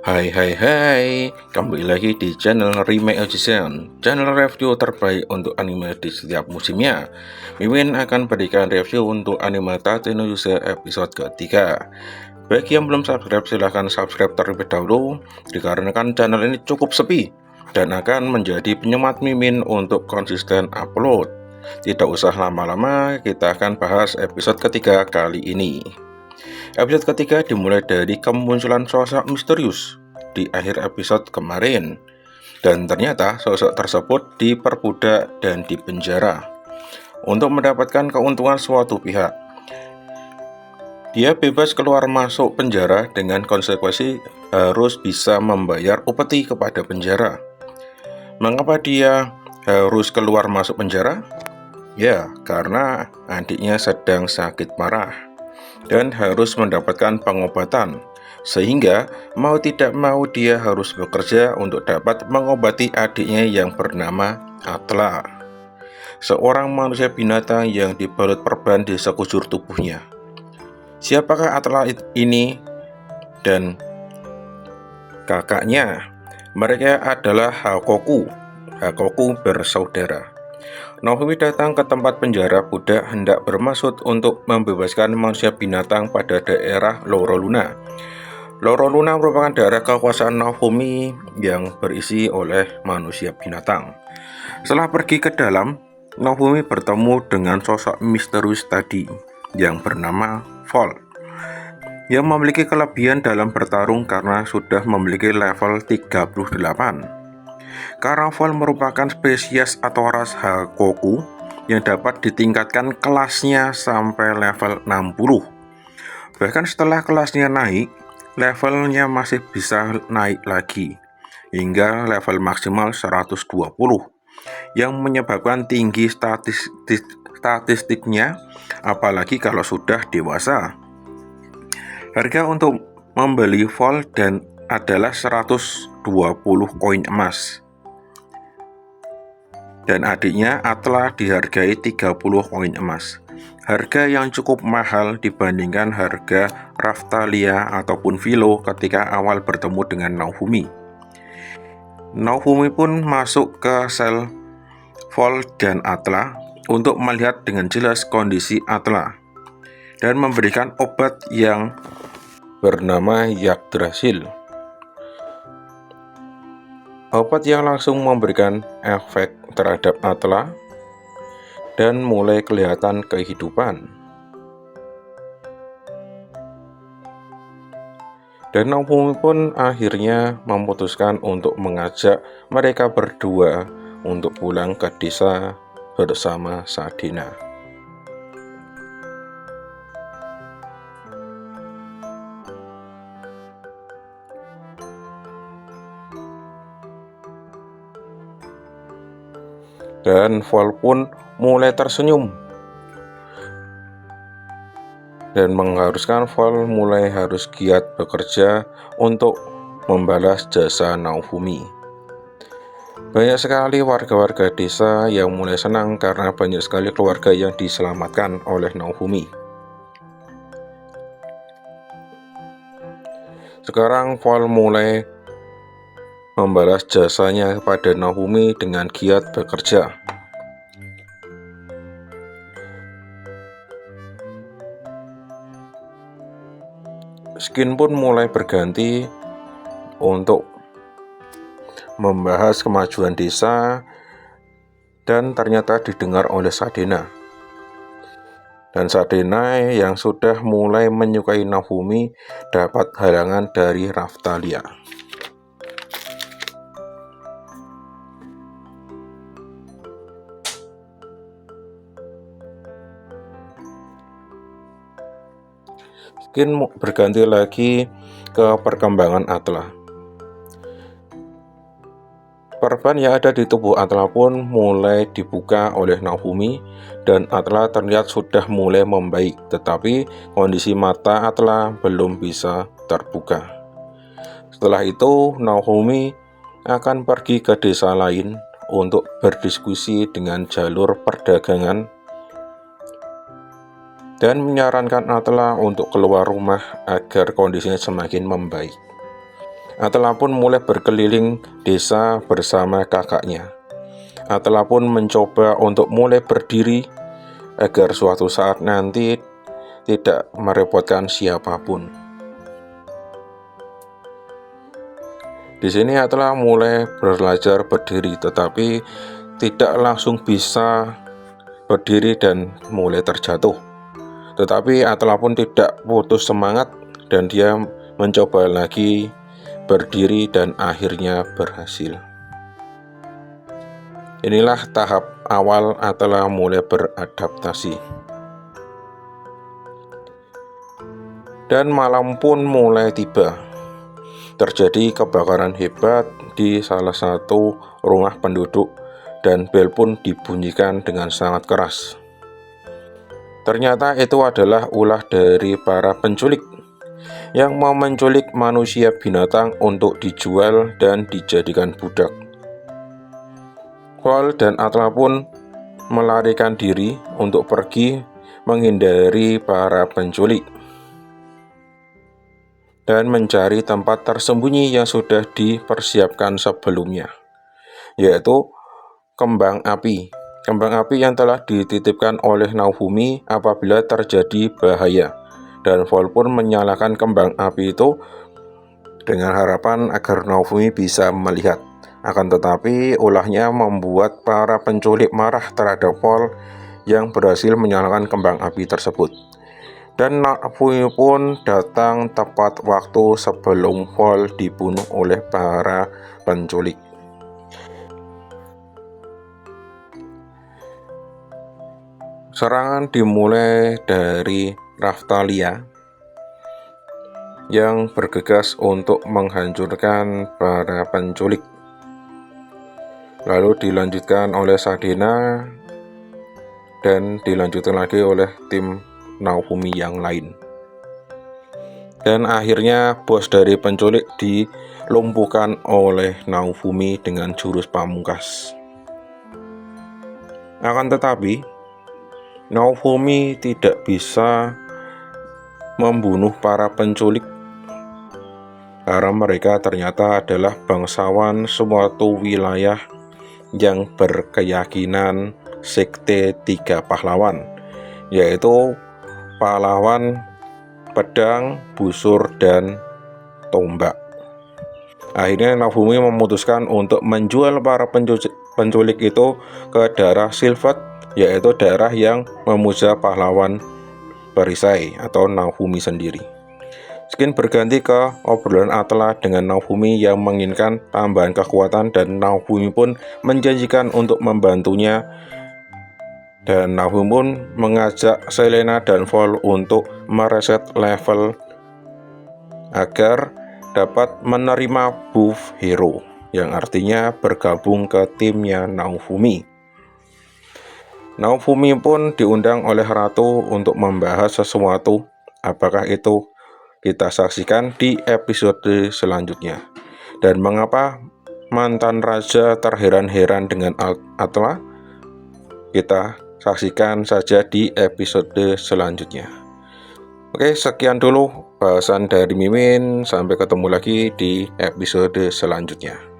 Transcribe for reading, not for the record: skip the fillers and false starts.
Hai, kembali lagi di channel Remake Ocean, channel review terbaik untuk anime di setiap musimnya. Mimin akan berikan review untuk anime Tate no Yuse episode ketiga. Bagi yang belum subscribe, silahkan subscribe terlebih dahulu, dikarenakan channel ini cukup sepi dan akan menjadi penyemangat Mimin untuk konsisten upload. Tidak usah lama-lama, kita akan bahas episode ketiga kali ini. Episode ketiga dimulai dari kemunculan sosok misterius di akhir episode kemarin, dan ternyata sosok tersebut diperbudak dan dipenjara untuk mendapatkan keuntungan suatu pihak. Dia bebas keluar masuk penjara dengan konsekuensi harus bisa membayar upeti kepada penjara. Mengapa dia harus keluar masuk penjara? Ya, karena adiknya sedang sakit parah dan harus mendapatkan pengobatan, sehingga mau tidak mau dia harus bekerja untuk dapat mengobati adiknya yang bernama Atla, seorang manusia binatang yang dibalut perban di sekujur tubuhnya. Siapakah Atla ini dan kakaknya? Mereka adalah Hakoku bersaudara. Naofumi datang ke tempat penjara budak hendak bermaksud untuk membebaskan manusia binatang pada daerah Loro Luna. Loro Luna merupakan daerah kekuasaan Naofumi yang berisi oleh manusia binatang. Setelah pergi ke dalam, Naofumi bertemu dengan sosok misterius tadi yang bernama Vol, yang memiliki kelebihan dalam bertarung karena sudah memiliki level 38. Karena Vol merupakan spesies atau ras Hakoku yang dapat ditingkatkan kelasnya sampai level 60. Bahkan setelah kelasnya naik, levelnya masih bisa naik lagi hingga level maksimal 120, yang menyebabkan tinggi statistiknya, apalagi kalau sudah dewasa. Harga untuk membeli Vol dan adalah 120 koin emas, dan adiknya Atla dihargai 30 koin emas. Harga yang cukup mahal dibandingkan harga Raftalia ataupun Philo ketika awal bertemu dengan Naofumi. Naofumi pun masuk ke sel Vol dan Atla untuk melihat dengan jelas kondisi Atla dan memberikan obat yang bernama Yggdrasil. Obat yang langsung memberikan efek terhadap Atla dan mulai kelihatan kehidupan. Dan Naofumi pun akhirnya memutuskan untuk mengajak mereka berdua untuk pulang ke desa bersama Sadina. Dan Vol pun mulai tersenyum dan mengharuskan Vol mulai harus giat bekerja untuk membalas jasa Naofumi. Banyak sekali warga-warga desa yang mulai senang karena banyak sekali keluarga yang diselamatkan oleh Naofumi. Sekarang Vol mulai membalas jasanya kepada Naofumi dengan giat bekerja. Skin pun mulai berganti untuk membahas kemajuan desa, dan ternyata didengar oleh Sadina. Dan Sadina yang sudah mulai menyukai Naofumi dapat halangan dari Raftalia. Skin berganti lagi ke perkembangan Atla. Perban yang ada di tubuh Atla pun mulai dibuka oleh Naofumi dan Atla terlihat sudah mulai membaik, tetapi kondisi mata Atla belum bisa terbuka. Setelah itu Naofumi akan pergi ke desa lain untuk berdiskusi dengan jalur perdagangan dan menyarankan Atla untuk keluar rumah agar kondisinya semakin membaik. Atela pun mulai berkeliling desa bersama kakaknya. Atela pun mencoba untuk mulai berdiri agar suatu saat nanti tidak merepotkan siapapun. Di sini Atela mulai belajar berdiri, tetapi tidak langsung bisa berdiri dan mulai terjatuh. Tetapi Atela pun tidak putus semangat dan dia mencoba lagi berdiri dan akhirnya berhasil. Inilah tahap awal Atela mulai beradaptasi. Dan malam pun mulai tiba. Terjadi kebakaran hebat di salah satu rumah penduduk dan bel pun dibunyikan dengan sangat keras. Ternyata itu adalah ulah dari para penculik yang mau menculik manusia binatang untuk dijual dan dijadikan budak. Vol dan Atela pun melarikan diri untuk pergi menghindari para penculik dan mencari tempat tersembunyi yang sudah dipersiapkan sebelumnya, yaitu kembang api. Kembang api yang telah dititipkan oleh Naofumi apabila terjadi bahaya. Dan Vol pun menyalakan kembang api itu dengan harapan agar Naofumi bisa melihat. Akan tetapi ulahnya membuat para penculik marah terhadap Vol yang berhasil menyalakan kembang api tersebut. Dan Naofumi pun datang tepat waktu sebelum Vol dibunuh oleh para penculik. Serangan dimulai dari Raphtalia yang bergegas untuk menghancurkan para penculik. Lalu dilanjutkan oleh Sadena dan dilanjutkan lagi oleh tim Naofumi yang lain. Dan akhirnya bos dari penculik dilumpuhkan oleh Naofumi dengan jurus pamungkas. Akan tetapi Naofumi tidak bisa membunuh para penculik karena mereka ternyata adalah bangsawan suatu wilayah yang berkeyakinan sekte 3 pahlawan, yaitu pahlawan pedang, busur, dan tombak. Akhirnya Naofumi memutuskan untuk menjual para penculik itu ke daerah Silvat, yaitu daerah yang memuja pahlawan perisai atau Naofumi sendiri. Sekian berganti ke obrolan Atela dengan Naofumi yang menginginkan tambahan kekuatan, dan Naofumi pun menjanjikan untuk membantunya. Dan Naofumi pun mengajak Selena dan Vol untuk mereset level agar dapat menerima buff hero, yang artinya bergabung ke timnya Naofumi. Naofumi pun diundang oleh Ratu untuk membahas sesuatu. Apakah itu kita saksikan di episode selanjutnya. Dan mengapa mantan raja terheran-heran dengan Atela? Kita saksikan saja di episode selanjutnya. Oke, sekian dulu bahasan dari Mimin. Sampai ketemu lagi di episode selanjutnya.